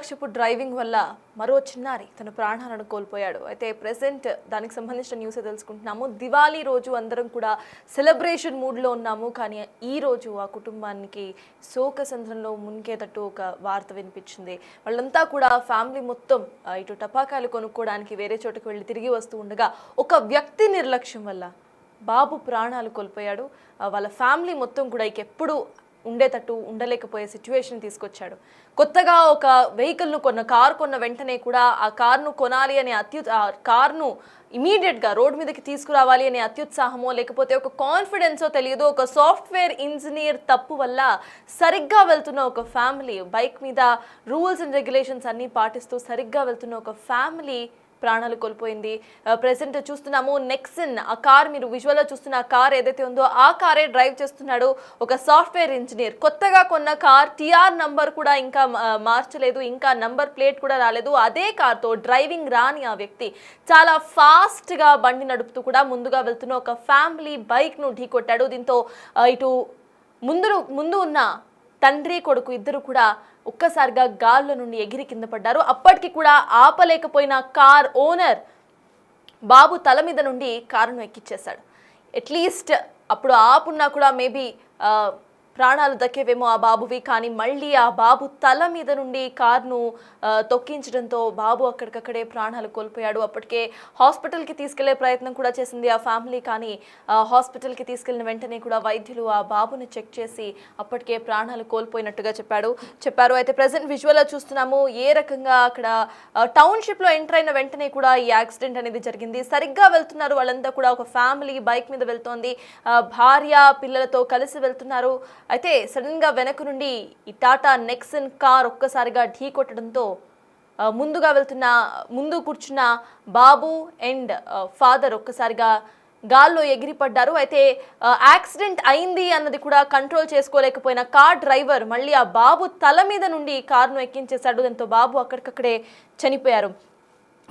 నిర్లక్ష్యపు డ్రైవింగ్ వల్ల మరో చిన్నారి తన ప్రాణాలను కోల్పోయాడు. అయితే ప్రెసెంట్ దానికి సంబంధించిన న్యూస్ తెలుసుకుంటున్నాము. దివాళీ రోజు అందరం కూడా సెలబ్రేషన్ మూడ్లో ఉన్నాము. కానీ ఈ రోజు ఆ కుటుంబానికి శోకసంద్రంలో మునిగేటట్టు ఒక వార్త వినిపించింది. వాళ్ళంతా కూడా ఫ్యామిలీ మొత్తం ఇటు టపాకాయలు కొనుక్కోవడానికి వేరే చోటుకు వెళ్ళి తిరిగి వస్తూ ఉండగా ఒక వ్యక్తి నిర్లక్ష్యం వల్ల బాబు ప్రాణాలు కోల్పోయాడు. వాళ్ళ ఫ్యామిలీ మొత్తం కూడా ఎప్పుడు ఉండేటట్టు ఉండలేకపోయే సిచ్యువేషన్ తీసుకొచ్చాడు. కొత్తగా ఒక వెహికల్ను కార్ కొన్న వెంటనే కూడా ఆ కార్ను కొనాలి అనే కార్ను ఇమీడియట్గా రోడ్ మీదకి తీసుకురావాలి అనే అత్యుత్సాహమో లేకపోతే ఒక కాన్ఫిడెన్సో తెలియదు. ఒక సాఫ్ట్వేర్ ఇంజనీర్ తప్పు వల్ల సరిగ్గా వెళ్తున్న ఒక ఫ్యామిలీ, బైక్ మీద రూల్స్ అండ్ రెగ్యులేషన్స్ అన్నీ పాటిస్తూ సరిగ్గా వెళ్తున్న ఒక ఫ్యామిలీ ప్రాణాలు కోల్పోయింది. ప్రెసెంట్ చూస్తున్నాము నెక్సన్, ఆ కార్ మీరు విజువల్లో చూస్తున్న ఆ కార్ ఏదైతే ఉందో ఆ కారే డ్రైవ్ చేస్తున్నాడు ఒక సాఫ్ట్వేర్ ఇంజనీర్. కొత్తగా కొన్న కార్ టిఆర్ నంబర్ కూడా ఇంకా మార్చలేదు, ఇంకా నంబర్ ప్లేట్ కూడా రాలేదు. అదే కార్తో డ్రైవింగ్ రాని ఆ వ్యక్తి చాలా ఫాస్ట్గా బండి నడుపుతూ కూడా ముందుగా వెళ్తున్న ఒక ఫ్యామిలీ బైక్ను ఢీకొట్టాడు. దీంతో ఇటు ముందు ఉన్న తండ్రి కొడుకు ఇద్దరు కూడా ఒక్కసారిగా గాల్లో నుండి ఎగిరి కింద పడ్డారు. అప్పటికి కూడా ఆపలేకపోయిన కార్ ఓనర్ బాబు తల మీద నుండి కారును ఎక్కిచ్చేశాడు. అట్లీస్ట్ అప్పుడు ఆపున్నా కూడా మేబీ ప్రాణాలు దక్కేవేమో ఆ బాబువి. కానీ మళ్ళీ ఆ బాబు తల మీద నుండి కార్ను తొక్కించడంతో బాబు అక్కడికక్కడే ప్రాణాలు కోల్పోయాడు. అప్పటికే హాస్పిటల్కి తీసుకెళ్లే ప్రయత్నం కూడా చేసింది ఆ ఫ్యామిలీ. కానీ హాస్పిటల్కి తీసుకెళ్లిన వెంటనే కూడా వైద్యులు ఆ బాబుని చెక్ చేసి అప్పటికే ప్రాణాలు కోల్పోయినట్టుగా చెప్పారు. అయితే ప్రజెంట్ విజువల్లో చూస్తున్నాము ఏ రకంగా అక్కడ టౌన్షిప్లో ఎంటర్ అయిన వెంటనే కూడా ఈ యాక్సిడెంట్ అనేది జరిగింది. సరిగ్గా వెళ్తున్నారు వాళ్ళంతా కూడా, ఒక ఫ్యామిలీ బైక్ మీద వెళ్తోంది, భార్య పిల్లలతో కలిసి వెళ్తున్నారు. అయితే సడన్గా వెనక నుండి ఈ టాటా నెక్సన్ కార్ ఒక్కసారిగా ఢీ కొట్టడంతో ముందు కూర్చున్న బాబు అండ్ ఫాదర్ ఒక్కసారిగా గాల్లో ఎగిరిపడ్డారు. అయితే యాక్సిడెంట్ అయింది అన్నది కూడా కంట్రోల్ చేసుకోలేకపోయిన కార్ డ్రైవర్ మళ్ళీ ఆ బాబు తల మీద నుండి కార్ను ఎక్కించేశాడు. దాంతో బాబు అక్కడికక్కడే చనిపోయారు.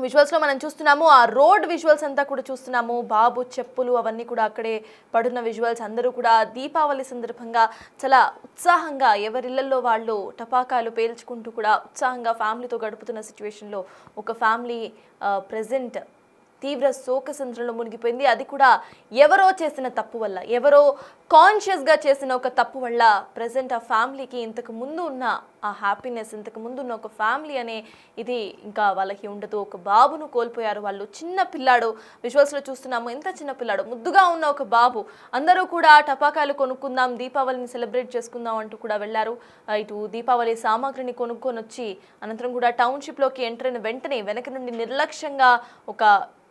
విజువల్స్లో మనం చూస్తున్నాము, ఆ రోడ్ విజువల్స్ అంతా కూడా చూస్తున్నాము. బాబు చెప్పులు అవన్నీ కూడా అక్కడే పడున్న విజువల్స్. అందరూ కూడా దీపావళి సందర్భంగా చాలా ఉత్సాహంగా ఎవరిళ్లలో వాళ్ళు టపాకాయలు పేల్చుకుంటూ కూడా ఉత్సాహంగా ఫ్యామిలీతో గడుపుతున్న సిచ్యువేషన్లో ఒక ఫ్యామిలీ ప్రెజెంట్ తీవ్ర శోకసంద్రంలో మునిగిపోయింది. అది కూడా ఎవరో చేసిన తప్పు వల్ల, ఎవరో కాన్షియస్గా చేసిన ఒక తప్పు వల్ల ప్రెజెంట్ ఆ ఫ్యామిలీకి ఇంతకు ముందు ఉన్న ఆ హ్యాపీనెస్, ఇంతకు ముందు ఉన్న ఒక ఫ్యామిలీ అనే ఇది ఇంకా వాళ్ళకి ఉండదు. ఒక బాబును కోల్పోయారు వాళ్ళు. చిన్న పిల్లాడు, విజువల్స్లో చూస్తున్నాము ఎంత చిన్న పిల్లాడు, ముద్దుగా ఉన్న ఒక బాబు. అందరూ కూడా టపాకాయలు కొనుక్కుందాం, దీపావళిని సెలబ్రేట్ చేసుకుందాం అంటూ కూడా వెళ్ళారు. ఇటు దీపావళి సామాగ్రిని కొనుక్కొని వచ్చి అనంతరం కూడా టౌన్షిప్లోకి ఎంటర్ అయిన వెంటనే వెనక నుండి నిర్లక్ష్యంగా ఒక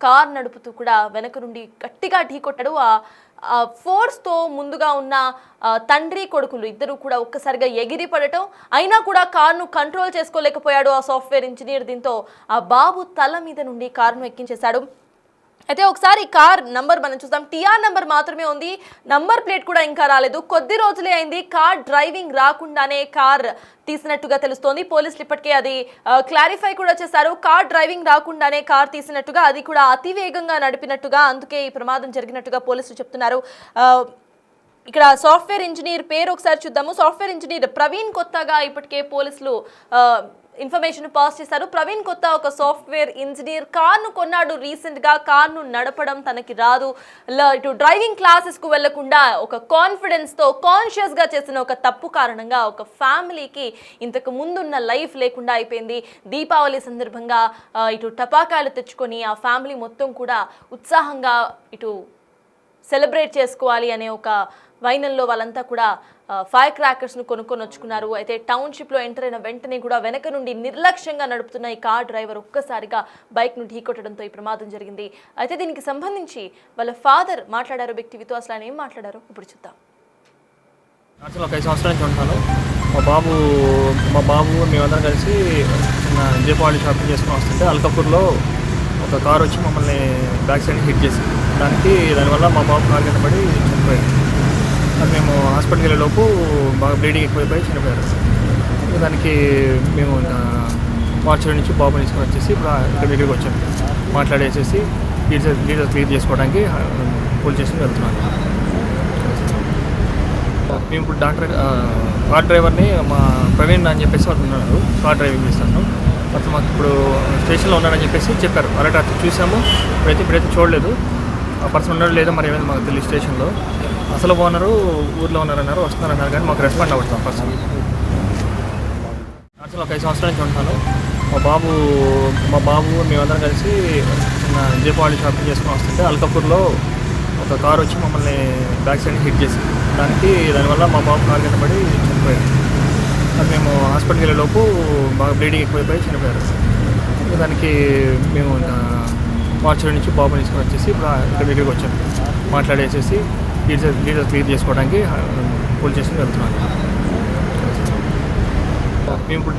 కార్ నడుపుతూ కూడా వెనక నుండి గట్టిగా ఢీకొట్టాడు. ఆ ఫోర్స్తో ముందుగా ఉన్న తండ్రి కొడుకులు ఇద్దరు కూడా ఒక్కసారిగా ఎగిరి పడటం, అయినా కూడా కార్ను కంట్రోల్ చేసుకోలేకపోయాడు ఆ సాఫ్ట్వేర్ ఇంజనీర్. దీంతో ఆ బాబు తల మీద నుండి కారును ఎక్కించేశాడు. అయితే ఒకసారి కార్ నంబర్ మనం చూద్దాం. టిఆర్ నంబర్ మాత్రమే ఉంది, నంబర్ ప్లేట్ కూడా ఇంకా రాలేదు. కొద్ది రోజులే అయింది కార్ డ్రైవింగ్ రాకుండానే కార్ తీసినట్టుగా తెలుస్తోంది. పోలీసులు ఇప్పటికే అది క్లారిఫై కూడా చేశారు. కార్ డ్రైవింగ్ రాకుండానే కార్ తీసినట్టుగా, అది కూడా అతివేగంగా నడిపినట్టుగా, అందుకే ఈ ప్రమాదం జరిగినట్టుగా పోలీసులు చెప్తున్నారు. ఇక్కడ సాఫ్ట్వేర్ ఇంజనీర్ పేరు ఒకసారి చూద్దాము. సాఫ్ట్వేర్ ఇంజనీర్ ప్రవీణ్ కొత్తగా ఇప్పటికే పోలీసులు ఇన్ఫర్మేషన్ పాస్ చేశారు. ప్రవీణ్ కొత్త ఒక సాఫ్ట్వేర్ ఇంజనీర్, కార్ను కొన్నాడు రీసెంట్గా. కార్ను నడపడం తనకి రాదు, ఇటు డ్రైవింగ్ క్లాసెస్కు వెళ్లకుండా ఒక కాన్ఫిడెన్స్తో కాన్షియస్గా చేసిన ఒక తప్పు కారణంగా ఒక ఫ్యామిలీకి ఇంతకు ముందున్న లైఫ్ లేకుండా అయిపోయింది. దీపావళి సందర్భంగా ఇటు టపాకాయలు తెచ్చుకొని ఆ ఫ్యామిలీ మొత్తం కూడా ఉత్సాహంగా ఇటు సెలబ్రేట్ చేసుకోవాలి అనే ఒక వైనంలో వాళ్ళంతా కూడా ఫైర్ క్రాకర్స్ను కొనుక్కొని వచ్చుకున్నారు. అయితే టౌన్షిప్లో ఎంటర్ అయిన వెంటనే కూడా వెనక నుండి నిర్లక్ష్యంగా నడుపుతున్న ఈ కార్ డ్రైవర్ ఒక్కసారిగా బైక్ను ఢీకొట్టడంతో ఈ ప్రమాదం జరిగింది. అయితే దీనికి సంబంధించి వాళ్ళ ఫాదర్ మాట్లాడారు బిగ్ టీవీతో. అసలు ఆయన ఏం మాట్లాడారో ఇప్పుడు చూద్దాం. అసలు ఒక 5 సంవత్సరాల నుంచి ఉంటాను. మా బాబు మేమందరం కలిసి చిన్న దీపావళి షాపింగ్ చేసుకుని వస్తుంటే అల్కాపూర్లో ఒక కార్ వచ్చి మమ్మల్ని బ్యాక్ సైడ్ హిట్ చేసింది. దానివల్ల మా బాబు కార్ కింద పడి చనిపోయాడు. అది మేము హాస్పిటల్కి వెళ్ళేలోపు బాగా బ్లీడింగ్ ఎక్కువైపోయి చనిపోయారు. దానికి మేము మార్చి నుంచి బాబుని తీసుకొని వచ్చేసి ఇప్పుడు ఇక్కడ దగ్గరికి వచ్చాం. మాట్లాడేసేసి డీటెయిల్స్ క్లియర్ చేసుకోవడానికి పోలీస్ స్టేషన్కి వెళ్తున్నాను. మేము ఇప్పుడు కార్ డ్రైవర్ని మా ప్రవీణ్ అని చెప్పేసి వాళ్ళు ఉన్నారు, కార్ డ్రైవింగ్ చేస్తాను. అతను మాకు ఇప్పుడు స్టేషన్లో ఉన్నాడని చెప్పేసి చెప్పారు. అలాంటి అతను చూసాము, ఇప్పుడైతే చూడలేదు. ఆ పర్సన్ ఉన్నాడు లేదా మరి ఏమైనా మాకు తెలియదు. స్టేషన్లో అసలు ఓనరు ఊర్లో ఉన్నారన్నారు, వస్తున్నారన్నారు, కానీ మాకు రెస్పాండ్ అవ్వట్లేదు పర్సన్. అసలు ఒక 5 సంవత్సరాల నుంచి ఉంటాను. మా బాబు మేమందరం కలిసి చిన్న దీపావళి షాపింగ్ చేసుకుని వస్తుంటే అల్కాపూర్లో ఒక కారు వచ్చి మమ్మల్ని బ్యాక్ సైడ్ హిట్ చేసి దానివల్ల మా బాబు కారు కింద పడి చనిపోయారు. అది మేము హాస్పిటల్కి వెళ్ళేలోపు బాగా బ్లీడింగ్ ఎక్కువైపోయి చనిపోయారు. దానికి మేము మార్చి నుంచి బాబుని తీసుకొని వచ్చేసి ఇప్పుడు ఇక్కడ దగ్గరికి వచ్చాము. మాట్లాడేసేసి డీటెయిల్స్ క్లియర్ చేసుకోవడానికి పోలీస్ స్టేషన్కి వెళ్తున్నాను. మేము ఇప్పుడు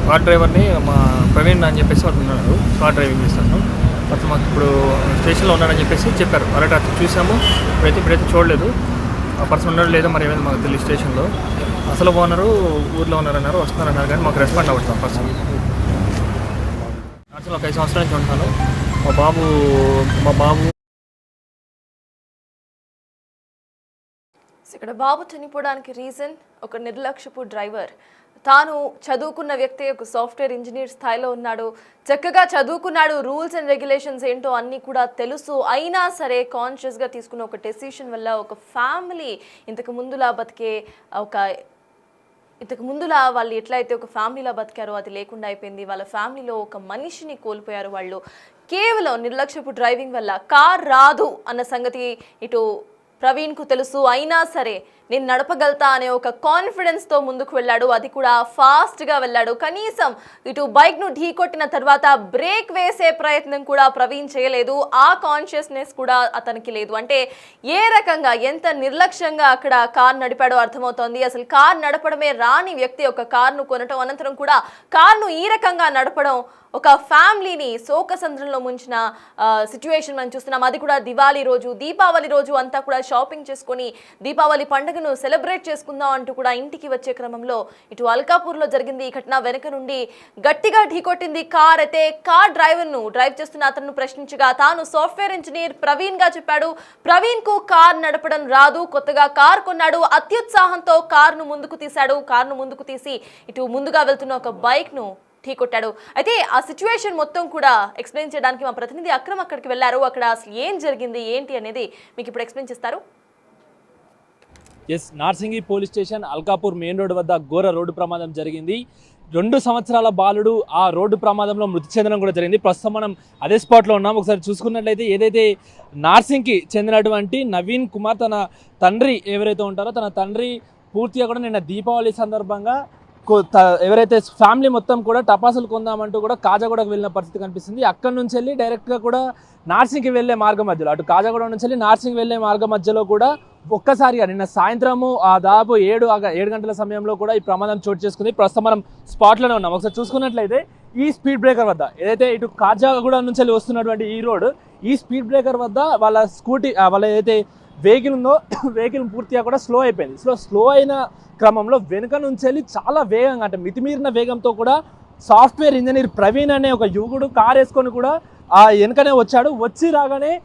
కార్ డ్రైవర్ని మా ప్రవీణ్ అని చెప్పేసి వాళ్ళు ఉన్నారు, కార్ డ్రైవింగ్ చేస్తాను. అతను మాకు ఇప్పుడు స్టేషన్లో ఉన్నాడని చెప్పేసి చెప్పారు. అలాంటి అతను చూసాము, ఇప్పుడైతే చూడలేదు. ఆ పర్సన్ ఉన్నాడు లేదా మరి ఏమైనా మాకు తెలియదు. స్టేషన్లో అసలు ఓనరు ఊర్లో ఉన్నారన్నారు, వస్తున్నారన్నారు, కానీ మాకు రెస్పాండ్ అవ్వట్లేదు పర్సన్. అసలు ఒక 5 సంవత్సరాల నుంచి ఉంటాను. మా బాబు ఇక్కడ బాబు చనిపోవడానికి రీజన్ ఒక నిర్లక్ష్యపు డ్రైవర్. తాను చదువుకున్న వ్యక్తి, ఒక సాఫ్ట్వేర్ ఇంజనీర్ స్థాయిలో ఉన్నాడు, చక్కగా చదువుకున్నాడు, రూల్స్ అండ్ రెగ్యులేషన్స్ ఏంటో అన్నీ కూడా తెలుసు. అయినా సరే కాన్షియస్గా తీసుకున్న ఒక డెసిషన్ వల్ల ఒక ఫ్యామిలీ ఇంతకు ముందులా వాళ్ళు ఎట్లయితే ఒక ఫ్యామిలీలా బతికారో అది లేకుండా అయిపోయింది. వాళ్ళ ఫ్యామిలీలో ఒక మనిషిని కోల్పోయారు వాళ్ళు, కేవలం నిర్లక్ష్యపు డ్రైవింగ్ వల్ల. కార్ రాదు అన్న సంగతి ఇటు ప్రవీణ్కు తెలుసు, అయినా సరే నేను నడపగలుగుతా అనే ఒక కాన్ఫిడెన్స్తో ముందుకు వెళ్ళాడు. అది కూడా ఫాస్ట్గా వెళ్ళాడు. కనీసం ఇటు బైక్ను ఢీ కొట్టిన తర్వాత బ్రేక్ వేసే ప్రయత్నం కూడా ప్రవీణ్ చేయలేదు. ఆ కాన్షియస్నెస్ కూడా అతనికి లేదు. అంటే ఏ రకంగా ఎంత నిర్లక్ష్యంగా అక్కడ కార్ నడిపాడో అర్థమవుతోంది. అసలు కార్ నడపడమే రాని వ్యక్తి ఒక కార్ను కొనటం, అనంతరం కూడా కార్ను ఈ రకంగా నడపడం ఒక ఫ్యామిలీని శోకసంద్రంలో ముంచిన సిచ్యువేషన్ మనం చూస్తున్నాం. అది కూడా దీపావళి రోజు అంతా కూడా షాపింగ్ చేసుకొని దీపావళి పండుగను సెలబ్రేట్ చేసుకుందాం అంటూ కూడా ఇంటికి వచ్చే క్రమంలో ఇటు అల్కాపూర్లో జరిగింది ఈ ఘటన. వెనక నుండి గట్టిగా ఢీకొట్టింది కార్. అయితే కార్ డ్రైవ్ చేస్తున్న అతను ప్రశ్నించగా తాను సాఫ్ట్వేర్ ఇంజనీర్ ప్రవీణ్ గా చెప్పాడు. ప్రవీణ్ కు కార్ నడపడం రాదు, కొత్తగా కార్ కొన్నాడు. అత్యుత్సాహంతో కార్ను ముందుకు తీసి ఇటు ముందుగా వెళ్తున్న ఒక బైక్ ను ఢీకొట్టాడు. అయితే ఆ సిచ్యువేషన్ మొత్తం కూడా ఎక్స్ప్లెయిన్ చేయడానికి మా ప్రతినిధి అక్రమ్ అక్కడికి వెళ్లారు. అక్కడ అసలు ఏం జరిగింది ఏంటి అనేది మీకు ఇప్పుడు ఎక్స్ప్లెయిన్ చేస్తారు. Narsingi police station Alkapur main road వద్ద ఘోర రోడ్డు ప్రమాదం జరిగింది. 2 సంవత్సరాల బాలుడు ఆ రోడ్డు ప్రమాదంలో మృతి చెందడం కూడా జరిగింది. ప్రస్తుతం మనం అదే స్పాట్లో ఉన్నాం. ఒకసారి చూసుకున్నట్లయితే ఏదైతే నార్సింగ్కి చెందినటువంటి నవీన్ కుమార్ తన తండ్రి ఎవరైతే ఉంటారో తన తండ్రి పూర్తిగా కూడా నిన్న దీపావళి సందర్భంగా ఎవరైతే ఫ్యామిలీ మొత్తం కూడా టపాసులు కొందామంటూ కూడా కాజాగూడకు వెళ్ళిన పరిస్థితి కనిపిస్తుంది. అక్కడి నుంచి వెళ్ళి డైరెక్ట్గా కూడా నార్సింగ్కి వెళ్ళే మార్గం మధ్యలో, అటు కాజాగూడ నుంచి వెళ్ళి నార్సింగ్ వెళ్ళే మార్గం మధ్యలో కూడా ఒక్కసారిగా నిన్న సాయంత్రము దాదాపు 7 గంటల సమయంలో కూడా ఈ ప్రమాదం చోటు చేసుకుంది. ప్రస్తుతం మనం స్పాట్లోనే ఉన్నాం. ఒకసారి చూసుకున్నట్లయితే ఈ స్పీడ్ బ్రేకర్ వద్ద ఏదైతే ఇటు కాజాగూడ నుంచి వెళ్ళి వస్తున్నటువంటి ఈ రోడ్, ఈ స్పీడ్ బ్రేకర్ వద్ద వాళ్ళ ఏదైతే వెహికల్ ఉందో వెహికల్ పూర్తిగా కూడా స్లో అయిపోయింది. స్లో అయిన క్రమంలో వెనుక నుంచి వెళ్ళి చాలా వేగంగా, అంటే మితిమీరిన వేగంతో కూడా సాఫ్ట్వేర్ ఇంజనీర్ ప్రవీణ్ అనే ఒక యువకుడు కార్ వేసుకొని కూడా ఆ వెనుకనే వచ్చి రాగానే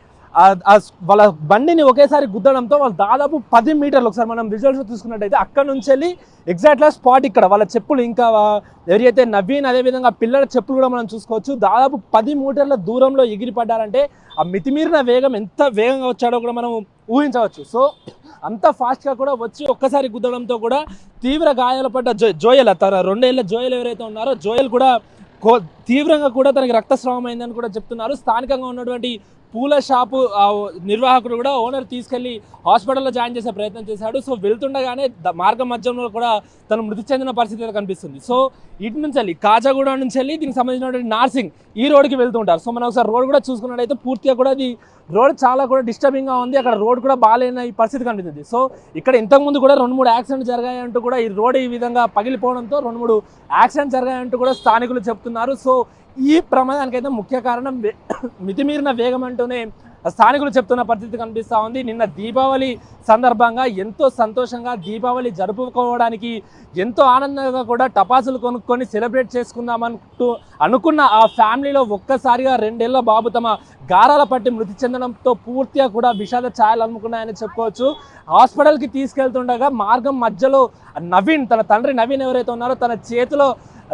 వాళ్ళ బండిని ఒకేసారి గుద్దడంతో వాళ్ళు దాదాపు 10 మీటర్లు, ఒకసారి మనం విజువల్స్ తీసుకున్నట్టయితే అక్కడ నుంచి వెళ్ళి ఎగ్జాక్ట్గా స్పాట్ ఇక్కడ వాళ్ళ చెప్పులు, ఇంకా ఎవరైతే నవీన్ అదేవిధంగా పిల్లల చెప్పులు కూడా మనం చూసుకోవచ్చు, దాదాపు 10 మీటర్ల దూరంలో ఎగిరిపడ్డారంటే ఆ మితిమీరిన వేగం ఎంత వేగంగా వచ్చాడో కూడా మనం ఊహించవచ్చు. సో అంత ఫాస్ట్గా కూడా వచ్చి ఒక్కసారి గుద్దడంతో కూడా తీవ్ర గాయాలు పడ్డ జోయల్, తన 2 ఏళ్ల జోయల్ ఎవరైతే ఉన్నారో జోయల్ కూడా తీవ్రంగా కూడా తనకి రక్తస్రావం అయిందని కూడా చెప్తున్నారు. స్థానికంగా ఉన్నటువంటి పూల షాపు నిర్వాహకుడు కూడా ఓనర్ తీసుకెళ్లి హాస్పిటల్లో జాయిన్ చేసే ప్రయత్నం చేశాడు. సో వెళ్తుండగానే మార్గం మధ్యంలో కూడా తను మృతి చెందిన పరిస్థితి కనిపిస్తుంది. సో ఇటు నుంచి వెళ్ళి కాజాగూడ నుంచి వెళ్ళి దీనికి సంబంధించినటువంటి నార్సింగ్ ఈ రోడ్కి వెళ్తుంటారు. సో మనం ఒకసారి రోడ్ కూడా చూసుకున్నట్టయితే పూర్తిగా కూడా అది రోడ్ చాలా కూడా డిస్టర్బింగ్గా ఉంది. అక్కడ రోడ్ కూడా బాగాలేని ఈ పరిస్థితి కనిపిస్తుంది. సో ఇక్కడ ఇంతకుముందు కూడా 2-3 యాక్సిడెంట్ జరిగాయంటూ కూడా ఈ రోడ్ ఈ విధంగా పగిలిపోవడంతో 2-3 యాక్సిడెంట్ జరిగాయంటూ కూడా స్థానికులు చెప్తున్నారు. సో ఈ ప్రమాదానికైతే ముఖ్య కారణం మితిమీరిన వేగం అంటూనే స్థానికులు చెప్తున్న పరిస్థితి కనిపిస్తూ ఉంది. నిన్న దీపావళి సందర్భంగా ఎంతో సంతోషంగా దీపావళి జరుపుకోవడానికి ఎంతో ఆనందంగా కూడా టపాసులు కొనుక్కొని సెలబ్రేట్ చేసుకుందామంటూ అనుకున్న ఆ ఫ్యామిలీలో ఒక్కసారిగా 2 ఏళ్ల బాబు తమ గారాల పట్టి మృతి చెందడంతో పూర్తిగా కూడా విషాద ఛాయలు అమ్ముకున్నాయని చెప్పుకోవచ్చు. హాస్పిటల్కి తీసుకెళ్తుండగా మార్గం మధ్యలో నవీన్, తన తండ్రి నవీన్ ఎవరైతే ఉన్నారో తన చేతిలో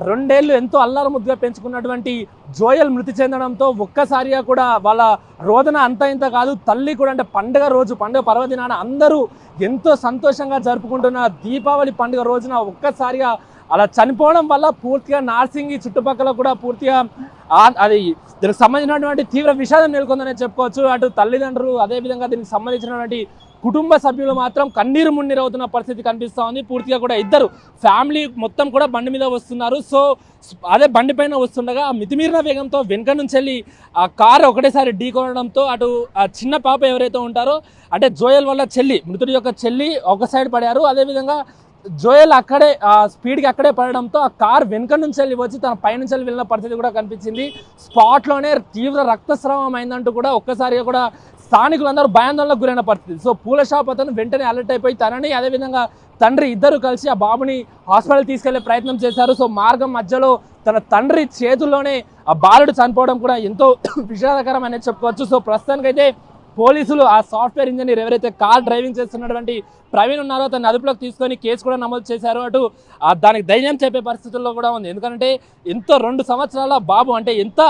2 ఏళ్ళు ఎంతో అల్లారు ముద్దుగా పెంచుకున్నటువంటి జోయల్ మృతి చెందడంతో ఒక్కసారిగా కూడా వాళ్ళ రోదన అంత ఇంత కాదు. తల్లి కూడా అంటే పండుగ రోజు, పండుగ పర్వదినాన అందరూ ఎంతో సంతోషంగా జరుపుకుంటున్న దీపావళి పండుగ రోజున ఒక్కసారిగా అలా చనిపోవడం వల్ల పూర్తిగా నార్సింగి చుట్టుపక్కల కూడా పూర్తిగా అది దీనికి సంబంధించినటువంటి తీవ్ర విషాదం నెలకొందని చెప్పుకోవచ్చు. అటు తల్లిదండ్రులు, అదేవిధంగా దీనికి సంబంధించినటువంటి కుటుంబ సభ్యులు మాత్రం కన్నీరు మున్నీరు అవుతున్న పరిస్థితి కనిపిస్తూ ఉంది. పూర్తిగా కూడా ఇద్దరు ఫ్యామిలీ మొత్తం కూడా బండి మీద వస్తున్నారు. సో అదే బండి పైన వస్తుండగా మితిమీరిన వేగంతో వెనుక నుంచి వెళ్ళి ఆ కారు ఒకటేసారి ఢీకొనడంతో అటు ఆ చిన్న పాప ఎవరైతే ఉంటారో అంటే జోయల్ వాళ్ళ చెల్లి, మృతుడి యొక్క చెల్లి ఒక సైడ్ పడారు. అదేవిధంగా జోయల్ అక్కడే స్పీడ్కి అక్కడే పడడంతో ఆ కార్ వెనుక నుంచి వెళ్ళి వచ్చి తన పైనుంచి వెళ్ళి వెళ్ళిన పరిస్థితి కూడా కనిపించింది. స్పాట్లోనే తీవ్ర రక్తస్రావం అయిందంటూ కూడా ఒక్కసారిగా కూడా స్థానికులందరూ భయాందోళనకు గురైన పరిస్థితి. సో పూల షాప్ అతను వెంటనే అలర్ట్ అయిపోయి తనని అదేవిధంగా తండ్రి ఇద్దరు కలిసి ఆ బాబుని హాస్పిటల్ తీసుకెళ్లే ప్రయత్నం చేశారు. సో మార్గం మధ్యలో తన తండ్రి చేతుల్లోనే ఆ బాలుడు చనిపోవడం కూడా ఎంతో విషాదకరం అనేది చెప్పుకోవచ్చు. సో ప్రస్తుతానికైతే పోలీసులు ఆ సాఫ్ట్వేర్ ఇంజనీర్ ఎవరైతే కార్ డ్రైవింగ్ చేస్తున్నటువంటి ప్రవీణ్ ఉన్నారో తన అదుపులోకి తీసుకొని కేసు కూడా నమోదు చేశారు. అటు దానికి ధైర్యం చెప్పే పరిస్థితుల్లో కూడా ఉంది. ఎందుకంటే ఎంతో 2 సంవత్సరాల బాబు అంటే ఎంత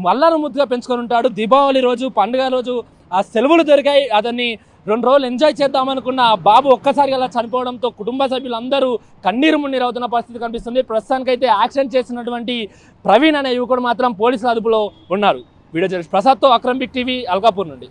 మల్లాను ముద్దుగా పెంచుకొని ఉంటాడు. దీపావళి రోజు, పండుగ రోజు ఆ సెలవులు దొరికాయి, అతన్ని 2 రోజులు ఎంజాయ్ చేద్దామనుకున్న ఆ బాబు ఒక్కసారిగా అలా చనిపోవడంతో కుటుంబ సభ్యులందరూ కన్నీరు మున్నీరు అవుతున్న పరిస్థితి కనిపిస్తుంది. ప్రస్తుతానికైతే యాక్సిడెంట్ చేసినటువంటి ప్రవీణ్ అనే యువకుడు మాత్రం పోలీసుల అదుపులో ఉన్నారు. వీడియో జర్నలిస్ట్ ప్రసాద్తో అక్రమ్ బిగ్ టీవీ, అల్కాపూర్ నుండి.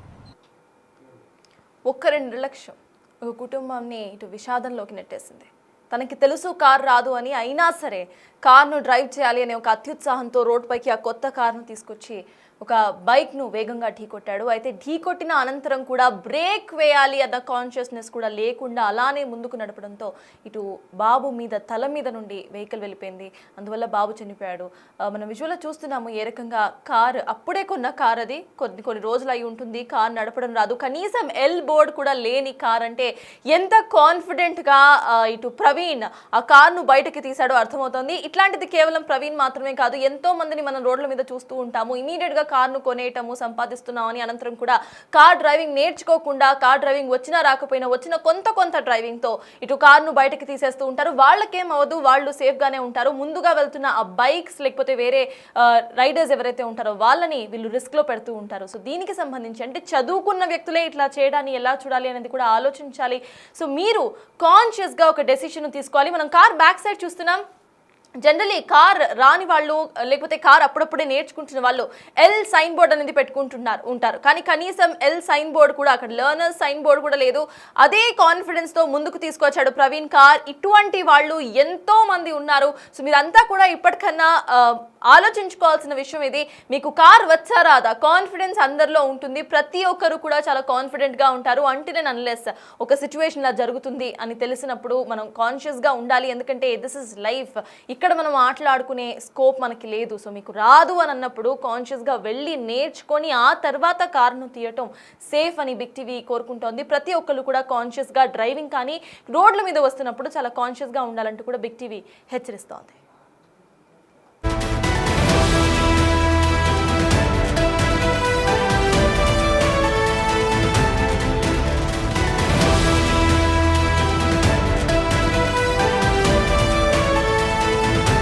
2 నిర్లక్ష్యం ఒక కుటుంబాన్ని ఇటు విషాదంలోకి నెట్టేసింది. తనకి తెలుసు కార్ రాదు అని, అయినా సరే కార్ను డ్రైవ్ చేయాలి అనే ఒక అత్యుత్సాహంతో రోడ్డుపైకి ఆ కొత్త కార్ను తీసుకొచ్చి ఒక బైక్ను వేగంగా ఢీకొట్టాడు. అయితే ఢీకొట్టిన అనంతరం కూడా బ్రేక్ వేయాలి అన్న కాన్షియస్నెస్ కూడా లేకుండా అలానే ముందుకు నడపడంతో ఇటు బాబు మీద, తల మీద నుండి వెహికల్ వెళ్ళిపోయింది. అందువల్ల బాబు చనిపోయాడు. మనం విజువల్లో చూస్తున్నాము ఏ రకంగా కార్, అప్పుడే కొన్న కార్ అది, కొన్ని రోజులు అయి ఉంటుంది, కార్ నడపడం రాదు, కనీసం ఎల్ బోర్డ్ కూడా లేని కార్ అంటే ఎంత కాన్ఫిడెంట్గా ఇటు ప్రవీణ్ ఆ కార్ను బయటకి తీశాడో అర్థమవుతుంది. ఇట్లాంటిది కేవలం ప్రవీణ్ మాత్రమే కాదు, ఎంతో మందిని మనం రోడ్ల మీద చూస్తూ ఉంటాము. ఇమీడియట్గా కార్ను కొనేయటము, సంపాదిస్తున్నామని, అనంతరం కూడా కార్ డ్రైవింగ్ నేర్చుకోకుండా, కార్ డ్రైవింగ్ వచ్చినా రాకపోయినా వచ్చిన కొంత డ్రైవింగ్తో ఇటు కార్ను బయటకి తీసేస్తూ ఉంటారు. వాళ్ళకేం అవ్వదు, వాళ్ళు సేఫ్గానే ఉంటారు. ముందుగా వెళ్తున్న ఆ బైక్స్ లేకపోతే వేరే రైడర్స్ ఎవరైతే ఉంటారో వాళ్ళని వీళ్ళు రిస్క్లో పెడుతూ ఉంటారు. సో దీనికి సంబంధించి అంటే చదువుకున్న వ్యక్తులే ఇట్లా చేయడాన్ని ఎలా చూడాలి అనేది కూడా ఆలోచించాలి. సో మీరు కాన్షియస్గా ఒక డెసిషన్ తీసుకోవాలి. మనం కార్ బ్యాక్ సైడ్ చూస్తున్నాం. జనరలీ కార్ రాని వాళ్ళు లేకపోతే కార్ అప్పుడప్పుడే నేర్చుకుంటున్న వాళ్ళు ఎల్ సైన్ బోర్డ్ అనేది ఉంటారు. కానీ కనీసం ఎల్ సైన్ బోర్డ్ కూడా, అక్కడ లెర్నర్స్ సైన్ బోర్డ్ కూడా లేదు. అదే కాన్ఫిడెన్స్తో ముందుకు తీసుకొచ్చాడు ప్రవీణ్ కార్. ఇటువంటి వాళ్ళు ఎంతో మంది ఉన్నారు. సో మీరంతా కూడా ఇప్పటికన్నా ఆలోచించుకోవాల్సిన విషయం ఇది. మీకు కార్ వచ్చా రాదా, కాన్ఫిడెన్స్ అందరిలో ఉంటుంది. ప్రతి ఒక్కరు కూడా చాలా కాన్ఫిడెంట్గా ఉంటారు. అంటే అన్లెస్ ఒక సిచ్యువేషన్ లా జరుగుతుంది అని తెలిసినప్పుడు మనం కాన్షియస్గా ఉండాలి. ఎందుకంటే దిస్ ఇస్ లైఫ్, ఇక్కడ మనం మాట్లాడుకునే స్కోప్ మనకి లేదు. సో మీకు రాదు అని అన్నప్పుడు కాన్షియస్గా వెళ్ళి నేర్చుకొని ఆ తర్వాత కార్ను తీయటం సేఫ్ అని బిగ్ టీవీ కోరుకుంటోంది. ప్రతి ఒక్కరు కూడా కాన్షియస్గా డ్రైవింగ్ కానీ రోడ్ల మీద వస్తున్నప్పుడు చాలా కాన్షియస్గా ఉండాలంటూ కూడా బిగ్ టీవీ హెచ్చరిస్తోంది.